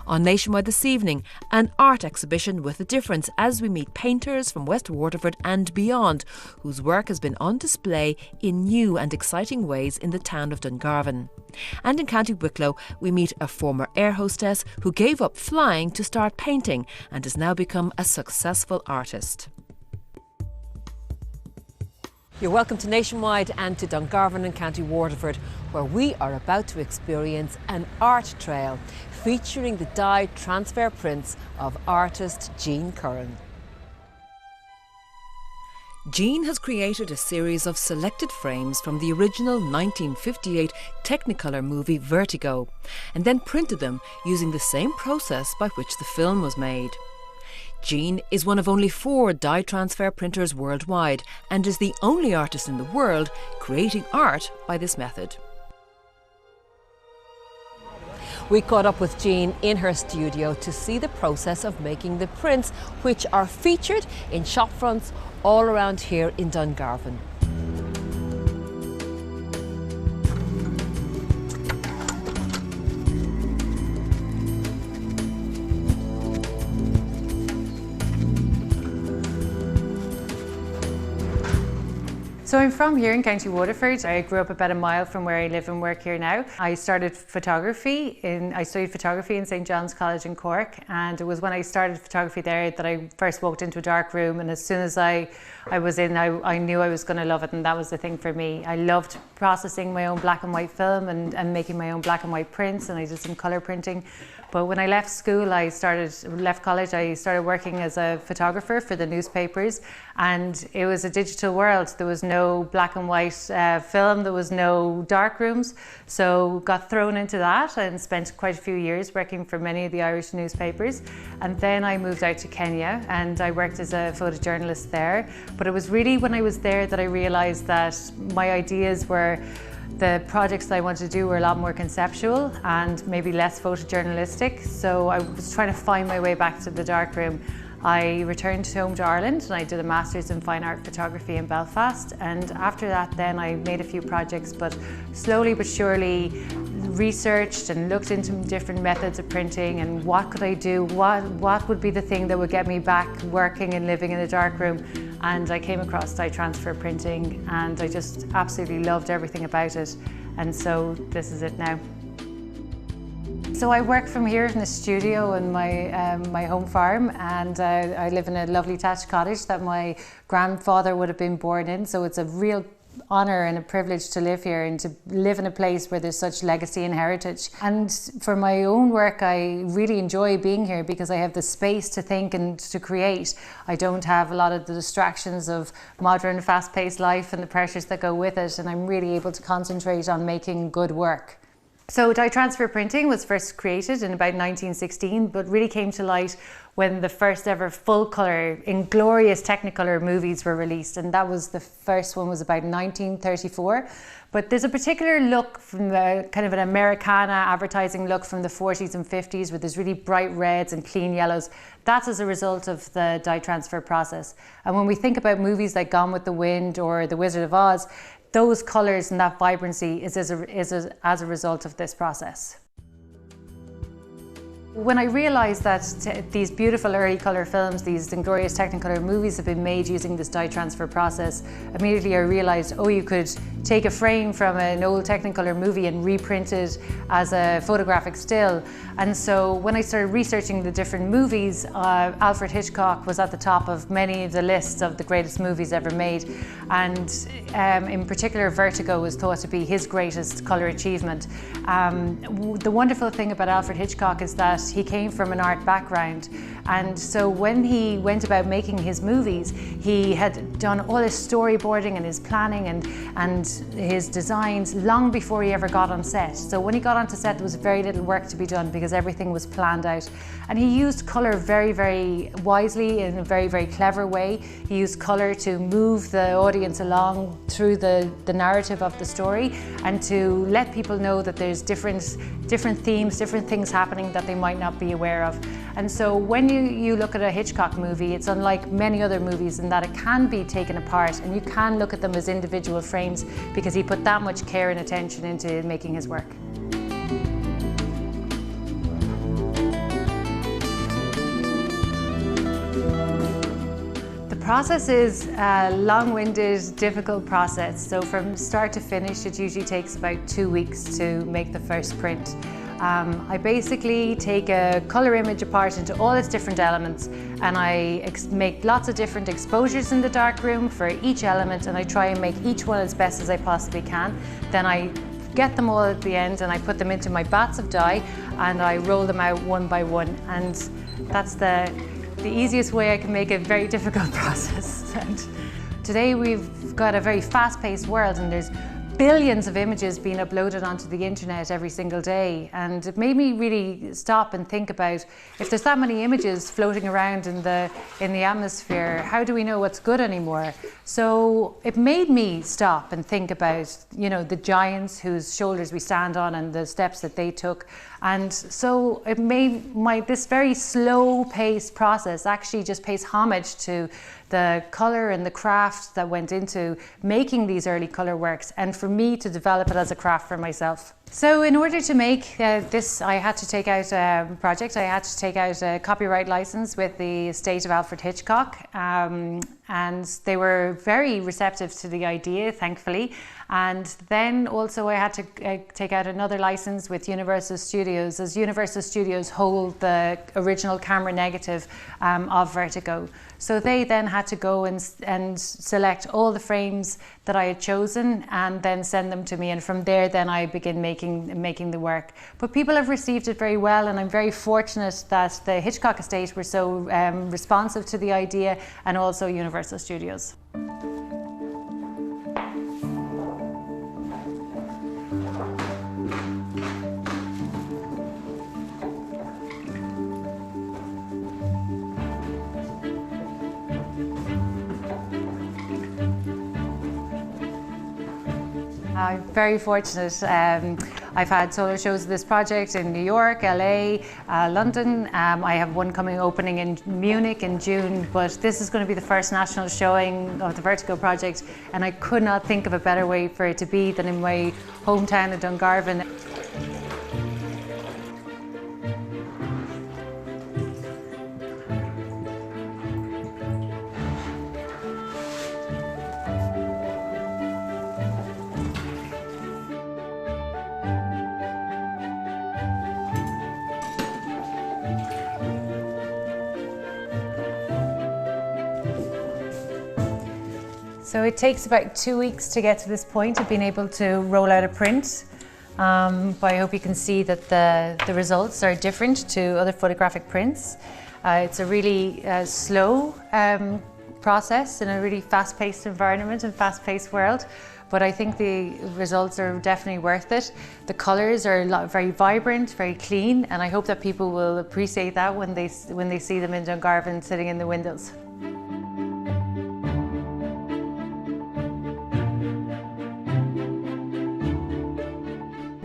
On Nationwide this evening, an art exhibition with a difference as we meet painters from West Waterford and beyond, whose work has been on display in new and exciting ways in the town of Dungarvan. And in County Wicklow, we meet a former air hostess who gave up flying to start painting and has now become a successful artist. You're welcome to Nationwide and to Dungarvan in County Waterford, where we are about to experience an art trail featuring the dye transfer prints of artist Jean Curran. Jean has created a series of selected frames from the original 1958 Technicolor movie Vertigo, and then printed them using the same process by which the film was made. Jean is one of only 4 dye transfer printers worldwide and is the only artist in the world creating art by this method. We caught up with Jean in her studio to see the process of making the prints, which are featured in shop fronts all around here in Dungarvan. So I'm from here in County Waterford. I grew up about a mile from where I live and work here now. I studied photography in St John's College in Cork, and it was when I started photography there that I first walked into a dark room, and as soon as I was in, I knew I was going to love it, and that was the thing for me. I loved processing my own black and white film and making my own black and white prints, and I did some colour printing. But when I left school, left college, I started working as a photographer for the newspapers, and it was a digital world. There was no black and white film, there was no dark rooms, so got thrown into that and spent quite a few years working for many of the Irish newspapers. And then I moved out to Kenya and I worked as a photojournalist there. But it was really when I was there that I realised that my ideas were the projects that I wanted to do were a lot more conceptual and maybe less photojournalistic. So I was trying to find my way back to the darkroom. I returned home to Ireland and I did a Masters in Fine Art Photography in Belfast. And after that then I made a few projects, but slowly but surely researched and looked into different methods of printing and what could I do, what would be the thing that would get me back working and living in a darkroom. And I came across dye transfer printing and I just absolutely loved everything about it. And so this is it now. So I work from here in the studio in my home farm, and I live in a lovely thatched cottage that my grandfather would have been born in. So it's a real honour and a privilege to live here and to live in a place where there's such legacy and heritage. And for my own work, I really enjoy being here because I have the space to think and to create. I don't have a lot of the distractions of modern fast-paced life and the pressures that go with it, and I'm really able to concentrate on making good work. So dye transfer printing was first created in about 1916, but really came to light when the first ever full colour, inglorious Technicolor movies were released, and that was the first one was about 1934. But there's a particular look from the kind of an Americana advertising look from the 40s and 50s with these really bright reds and clean yellows. That's as a result of the dye transfer process. And when we think about movies like Gone with the Wind or The Wizard of Oz, those colours and that vibrancy is as a result of this process. When I realised that these beautiful early colour films, these inglorious Technicolor movies have been made using this dye transfer process, immediately I realised, oh, you could take a frame from an old Technicolor movie and reprint it as a photographic still. And so when I started researching the different movies, Alfred Hitchcock was at the top of many of the lists of the greatest movies ever made. And in particular, Vertigo was thought to be his greatest colour achievement. The wonderful thing about Alfred Hitchcock is that he came from an art background, and so when he went about making his movies, he had done all his storyboarding and his planning and his designs long before he ever got on set. So when he got onto set, there was very little work to be done because everything was planned out. And he used colour very, very wisely in a very, very clever way. He used colour to move the audience along through the narrative of the story and to let people know that there's different themes, different things happening that they might not be aware of. And so when you look at a Hitchcock movie, it's unlike many other movies in that it can be taken apart and you can look at them as individual frames because he put that much care and attention into making his work. process is a long-winded, difficult process. So from start to finish, it usually takes about 2 weeks to make the first print. I basically take a colour image apart into all its different elements, and I make lots of different exposures in the darkroom for each element, and I try and make each one as best as I possibly can. Then I get them all at the end and I put them into my bats of dye and I roll them out one by one, and that's the easiest way I can make a very difficult process. And today we've got a very fast-paced world, and there's billions of images being uploaded onto the internet every single day, and it made me really stop and think about, if there's that many images floating around in the atmosphere, how do we know what's good anymore? So it made me stop and think about, you know, the giants whose shoulders we stand on and the steps that they took. And so it made this very slow-paced process actually just pays homage to the colour and the craft that went into making these early colour works, and for me to develop it as a craft for myself. So in order to make this, I had to take out a project. I had to take out a copyright license with the estate of Alfred Hitchcock, and they were very receptive to the idea, thankfully. And then also I had to take out another license with Universal Studios, as Universal Studios hold the original camera negative of Vertigo. So they then had to go and select all the frames that I had chosen and then send them to me, and from there then I begin making the work. But people have received it very well, and I'm very fortunate that the Hitchcock estate were so responsive to the idea, and also Universal Studios. I'm very fortunate. I've had solo shows of this project in New York, LA, London. I have one opening in Munich in June, but this is going to be the first national showing of the Vertigo project, and I could not think of a better way for it to be than in my hometown of Dungarvan. So it takes about 2 weeks to get to this point of being able to roll out a print. But I hope you can see that the results are different to other photographic prints. It's a really slow process in a really fast-paced environment and fast-paced world. But I think the results are definitely worth it. The colours are very vibrant, very clean, and I hope that people will appreciate that when they see them in Dungarvan sitting in the windows.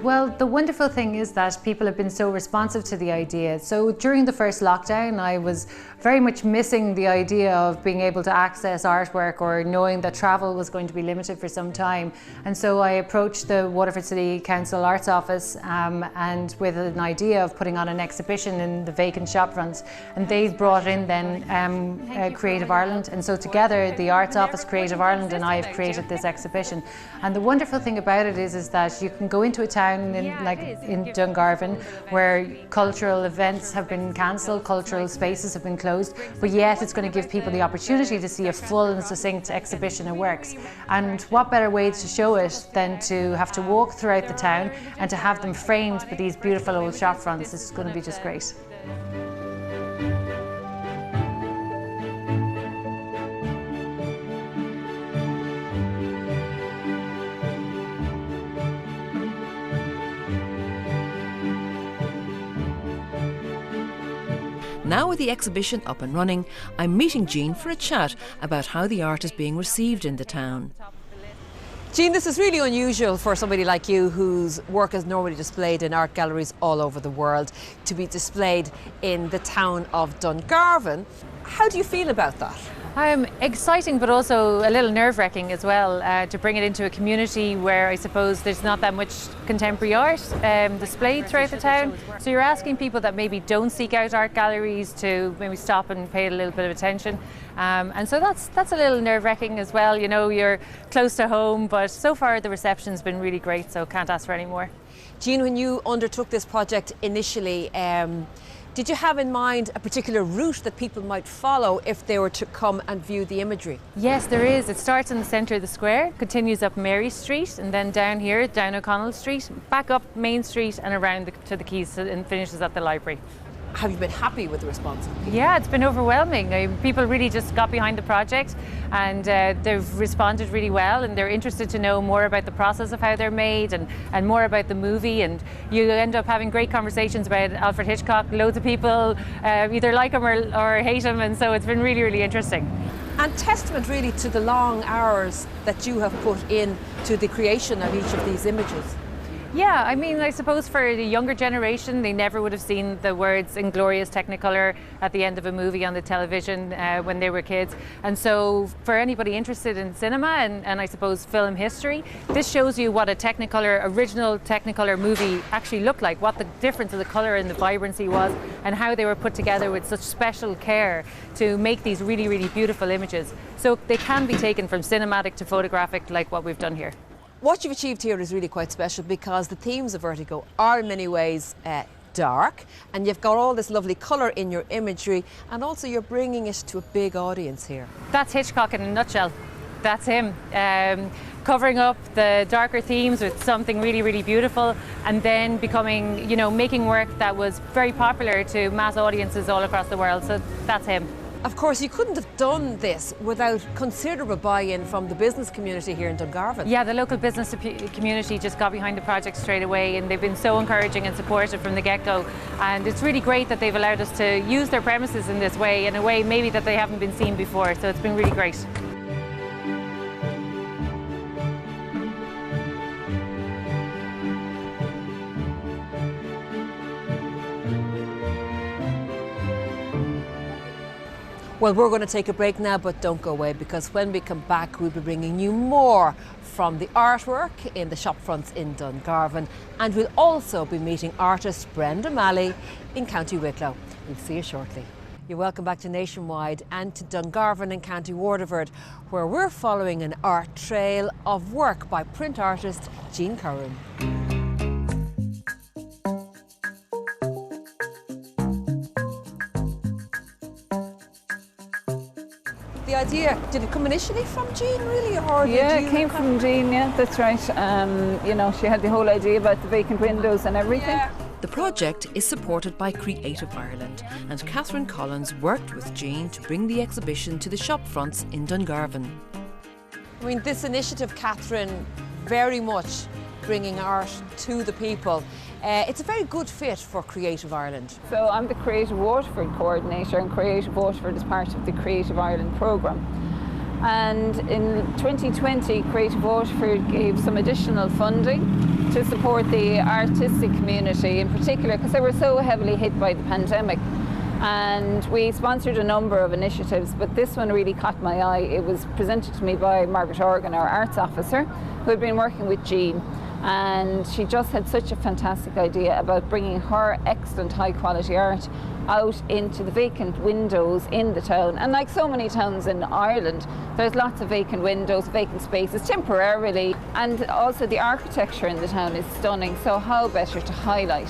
Well, the wonderful thing is that people have been so responsive to the idea. So during the first lockdown, I was very much missing the idea of being able to access artwork, or knowing that travel was going to be limited for some time. And so I approached the Waterford City Council Arts Office and with an idea of putting on an exhibition in the vacant shop fronts. And they brought in then Creative Ireland. And so together, the Arts Office, Creative Ireland and I have created this exhibition. And the wonderful thing about it is that you can go into a town in Dungarvan where cultural events have been cancelled, cultural spaces have been closed, but yet it's going to give people the opportunity to see a full and succinct exhibition of works. And what better way to show it than to have to walk throughout the town and to have them framed with these beautiful old shop fronts. It's going to be just great. Now with the exhibition up and running, I'm meeting Jean for a chat about how the art is being received in the town. Jean, this is really unusual for somebody like you whose work is normally displayed in art galleries all over the world to be displayed in the town of Dungarvan. How do you feel about that? Exciting, but also a little nerve-wracking as well, to bring it into a community where I suppose there's not that much contemporary art displayed throughout the town. So you're asking people that maybe don't seek out art galleries to maybe stop and pay a little bit of attention. And so that's a little nerve-wracking as well. You know, you're close to home, but so far the reception's been really great, so can't ask for any more. Jean, when you undertook this project initially, did you have in mind a particular route that people might follow if they were to come and view the imagery? Yes, there is. It starts in the centre of the square, continues up Mary Street, and then down here, down O'Connell Street, back up Main Street and around to the quays and finishes at the library. Have you been happy with the response? Yeah, it's been overwhelming. People really just got behind the project, and they've responded really well, and they're interested to know more about the process of how they're made and more about the movie, and you end up having great conversations about Alfred Hitchcock. Loads of people either like him or hate him, and so it's been really, really interesting. And testament really to the long hours that you have put in to the creation of each of these images. Yeah, I mean, I suppose for the younger generation, they never would have seen the words "Inglorious Technicolor" at the end of a movie on the television when they were kids. And so for anybody interested in cinema and I suppose film history, this shows you what a Technicolor, original Technicolor movie actually looked like, what the difference of the colour and the vibrancy was, and how they were put together with such special care to make these really, really beautiful images. So they can be taken from cinematic to photographic, like what we've done here. What you've achieved here is really quite special because the themes of Vertigo are in many ways dark, and you've got all this lovely colour in your imagery, and also you're bringing it to a big audience here. That's Hitchcock in a nutshell. That's him. Covering up the darker themes with something really, really beautiful, and then becoming, you know, making work that was very popular to mass audiences all across the world. So that's him. Of course, you couldn't have done this without considerable buy-in from the business community here in Dungarvan. Yeah, the local business community just got behind the project straight away, and they've been so encouraging and supportive from the get-go. And it's really great that they've allowed us to use their premises in this way, in a way maybe that they haven't been seen before. So it's been really great. Well, we're going to take a break now, but don't go away, because when we come back, we'll be bringing you more from the artwork in the shop fronts in Dungarvan, and we'll also be meeting artist Brenda in County Wicklow. We'll see you shortly. You're welcome back to Nationwide and to Dungarvan in County Waterford, where we're following an art trail of work by print artist Jean Curran. The idea, did it come initially from Jean really, or yeah, it came from Jean, yeah, that's right. You know, she had the whole idea about the vacant windows and everything. Yeah. The project is supported by Creative Ireland, and Catherine Collins worked with Jean to bring the exhibition to the shop fronts in Dungarvan. I mean, this initiative, Catherine, very much bringing art to the people. It's a very good fit for Creative Ireland. So I'm the Creative Waterford coordinator, and Creative Waterford is part of the Creative Ireland programme. And in 2020, Creative Waterford gave some additional funding to support the artistic community in particular, because they were so heavily hit by the pandemic. And we sponsored a number of initiatives, but this one really caught my eye. It was presented to me by Margaret Organ, our arts officer, who had been working with Jean. And she just had such a fantastic idea about bringing her excellent high quality art out into the vacant windows in the town. And like so many towns in Ireland, there's lots of vacant windows, vacant spaces temporarily, and also the architecture in the town is stunning. So how better to highlight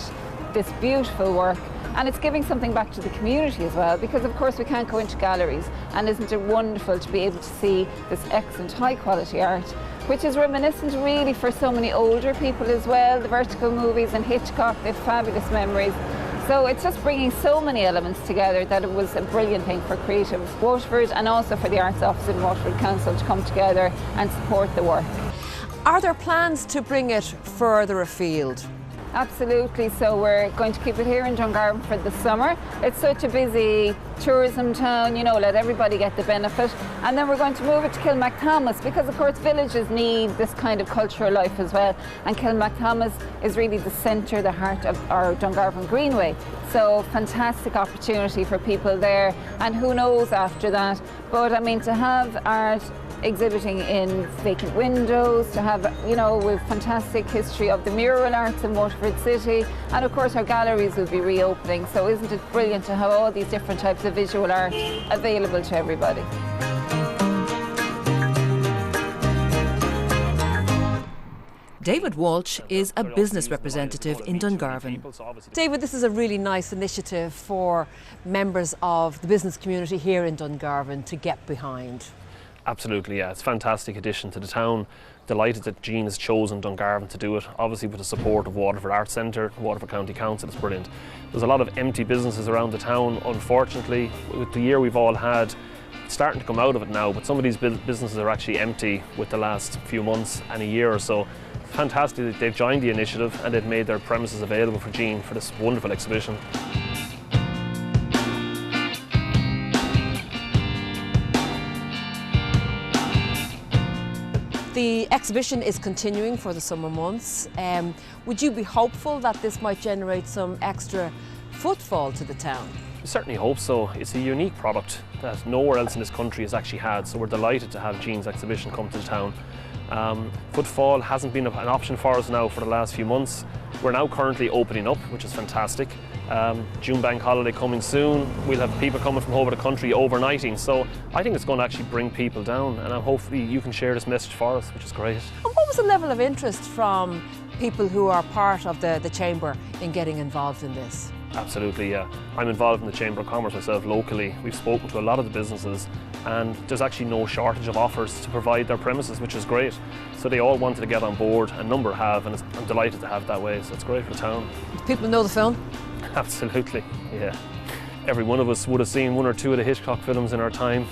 this beautiful work? And it's giving something back to the community as well, because of course we can't go into galleries, and isn't it wonderful to be able to see this excellent high quality art, which is reminiscent really for so many older people as well. The Vertigo movies and Hitchcock, they have fabulous memories. So it's just bringing so many elements together that it was a brilliant thing for Creative Waterford and also for the Arts Office in Waterford Council to come together and support the work. Are there plans to bring it further afield? Absolutely, so we're going to keep it here in Dungarvan for the summer. It's such a busy tourism town, you know, let everybody get the benefit. And then we're going to move it to Kilmacthomas because, of course, villages need this kind of cultural life as well. And Kilmacthomas is really the centre, the heart of our Dungarvan Greenway. So fantastic opportunity for people there, and who knows after that. But I mean, to have art exhibiting in vacant windows, to have, you know, with fantastic history of the mural arts in Waterford City, and of course our galleries will be reopening. So isn't it brilliant to have all these different types of visual art available to everybody? David Walsh is a business representative in Dungarvan. David, this is a really nice initiative for members of the business community here in Dungarvan to get behind. Absolutely, yeah. It's a fantastic addition to the town. Delighted that Jean has chosen Dungarvan to do it, obviously with the support of Waterford Arts Centre, Waterford County Council. It's brilliant. There's a lot of empty businesses around the town, unfortunately. With the year we've all had, it's starting to come out of it now, but some of these businesses are actually empty with the last few months and a year or so. Fantastic that they've joined the initiative and they've made their premises available for Jean for this wonderful exhibition. The exhibition is continuing for the summer months. Would you be hopeful that this might generate some extra footfall to the town? We certainly hope so. It's a unique product that nowhere else in this country has actually had, so we're delighted to have Jean's exhibition come to the town. Footfall hasn't been an option for us now for the last few months. We're now currently opening up, which is fantastic. June bank holiday coming soon. We'll have people coming from all over the country overnighting, so I think it's going to actually bring people down, and hopefully you can share this message for us, which is great. And what was the level of interest from people who are part of the Chamber in getting involved in this? Absolutely, yeah. I'm involved in the Chamber of Commerce myself locally. We've spoken to a lot of the businesses and there's actually no shortage of offers to provide their premises, which is great. So they all wanted to get on board, a number have, and I'm delighted to have that way, so it's great for the town. People know the film? Absolutely, yeah. Every one of us would have seen one or two of the Hitchcock films in our time.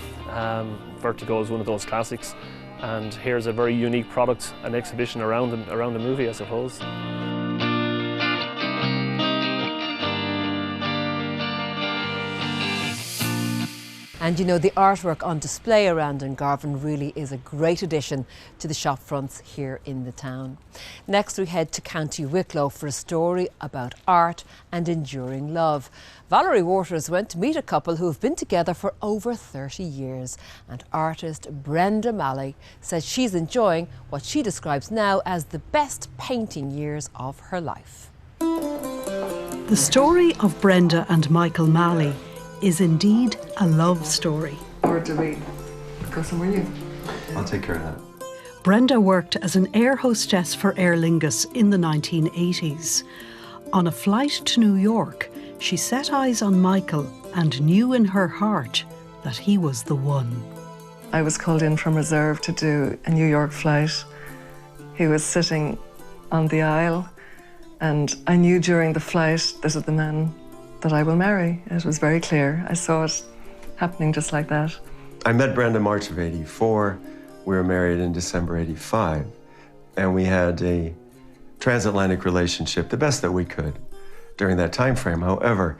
Vertigo is one of those classics, and here's a very unique product, an exhibition around the movie, I suppose. And you know, the artwork on display around Dungarvan really is a great addition to the shop fronts here in the town. Next we head to County Wicklow for a story about art and enduring love. Valerie Waters went to meet a couple who have been together for over 30 years. And artist Brenda Malley says she's enjoying what she describes now as the best painting years of her life. The story of Brenda and Michael Malley is indeed a love story. Or do we go somewhere new? I'll take care of that. Brenda worked as an air hostess for Aer Lingus in the 1980s. On a flight to New York, she set eyes on Michael and knew in her heart that he was the one. I was called in from reserve to do a New York flight. He was sitting on the aisle, and I knew during the flight, this is the man that I will marry. It was very clear. I saw it happening just like that. I met Brenda March of '84. We were married in December '85. And we had a transatlantic relationship, the best that we could during that time frame. However,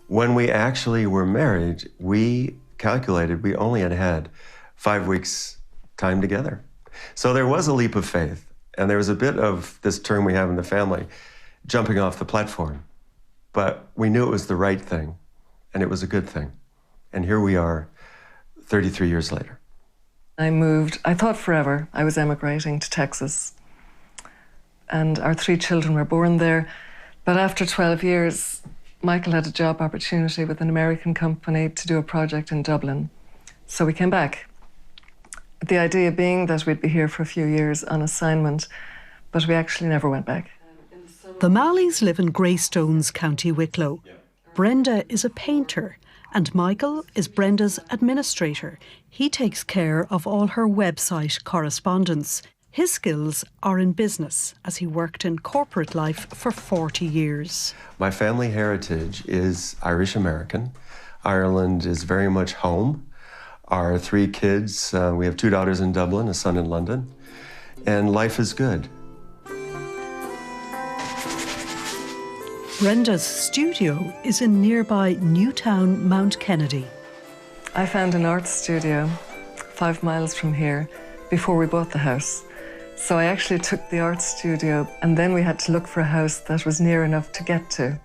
when we actually were married, we calculated we only had 5 weeks time together. So there was a leap of faith. And there was a bit of this term we have in the family, jumping off the platform. But we knew it was the right thing, and it was a good thing. And here we are, 33 years later. I moved, I thought forever. I was emigrating to Texas. And our 3 children were born there. But after 12 years, Michael had a job opportunity with an American company to do a project in Dublin. So we came back. The idea being that we'd be here for a few years on assignment, but we actually never went back. The Malleys live in Greystones, County Wicklow. Brenda is a painter and Michael is Brenda's administrator. He takes care of all her website correspondence. His skills are in business, as he worked in corporate life for 40 years. My family heritage is Irish-American. Ireland is very much home. Our 3 kids, we have 2 daughters in Dublin, a son in London, and life is good. Brenda's studio is in nearby Newtown, Mount Kennedy. I found an art studio 5 miles from here before we bought the house. So I actually took the art studio, and then we had to look for a house that was near enough to get to.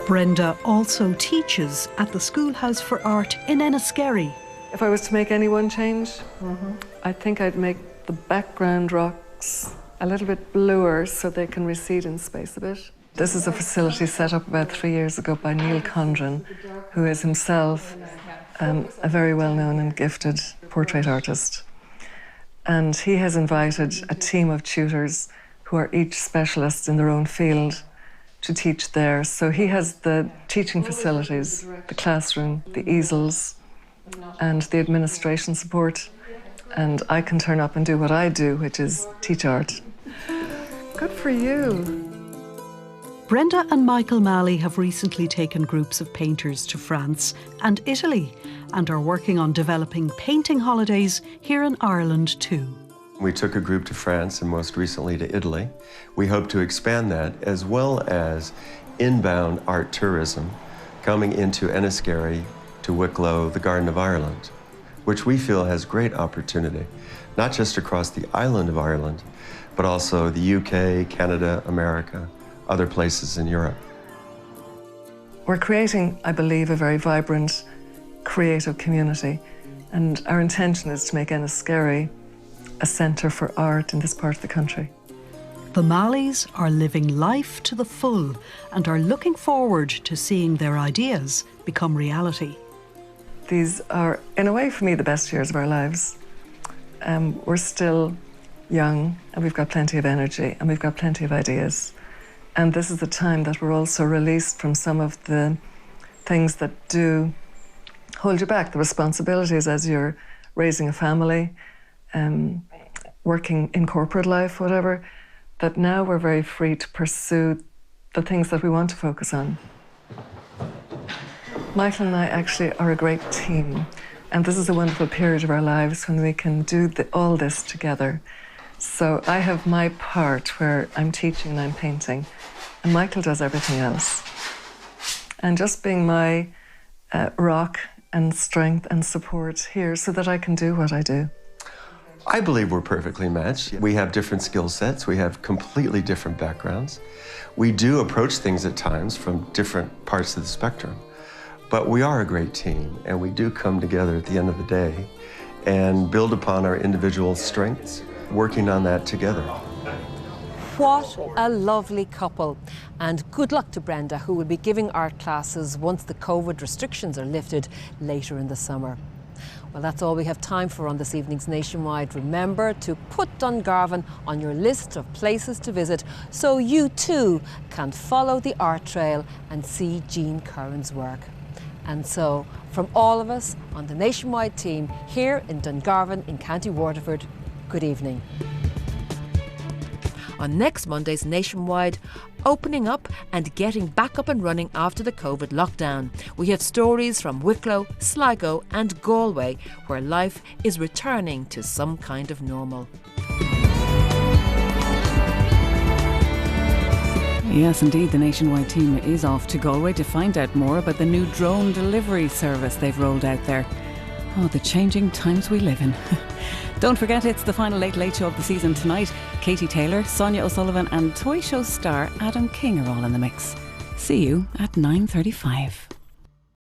Brenda also teaches at the Schoolhouse for Art in Enniskerry. If I was to make any one change, I think I'd make the background rocks a little bit bluer so they can recede in space a bit. This is a facility set up about 3 years ago by Curran, who is himself a very well-known and gifted portrait artist. And he has invited a team of tutors who are each specialists in their own field to teach there. So he has the teaching facilities, the classroom, the easels, and the administration support. And I can turn up and do what I do, which is teach art. Good for you. Brenda and Michael Malley have recently taken groups of painters to France and Italy and are working on developing painting holidays here in Ireland too. We took a group to France and most recently to Italy. We hope to expand that, as well as inbound art tourism coming into Enniskerry, to Wicklow, the Garden of Ireland, which we feel has great opportunity, not just across the island of Ireland, but also the UK, Canada, America, other places in Europe. We're creating, I believe, a very vibrant, creative community, and our intention is to make Enniskerry a centre for art in this part of the country. The Malleys are living life to the full and are looking forward to seeing their ideas become reality. These are, in a way, for me, the best years of our lives. We're still young, and we've got plenty of energy, and we've got plenty of ideas. And this is the time that we're also released from some of the things that do hold you back, the responsibilities as you're raising a family, working in corporate life, whatever, that now we're very free to pursue the things that we want to focus on. Michael and I actually are a great team, and this is a wonderful period of our lives when we can do all this together. So I have my part where I'm teaching and I'm painting, and Michael does everything else. And just being my rock and strength and support here so that I can do what I do. I believe we're perfectly matched. We have different skill sets. We have completely different backgrounds. We do approach things at times from different parts of the spectrum. But we are a great team, and we do come together at the end of the day and build upon our individual strengths, working on that together. What a lovely couple. And good luck to Brenda, who will be giving art classes once the COVID restrictions are lifted later in the summer. Well, that's all we have time for on this evening's Nationwide. Remember to put Dungarvan on your list of places to visit so you too can follow the art trail and see Jean Curran's work. And so, from all of us on the Nationwide team here in Dungarvan in County Waterford, good evening. On next Monday's Nationwide, opening up and getting back up and running after the COVID lockdown. We have stories from Wicklow, Sligo and Galway, where life is returning to some kind of normal. Yes, indeed, the Nationwide team is off to Galway to find out more about the new drone delivery service they've rolled out there. Oh, the changing times we live in. Don't forget, it's the final Late Late Show of the season tonight. Katie Taylor, Sonia O'Sullivan and Toy Show star Adam King are all in the mix. See you at 9:35.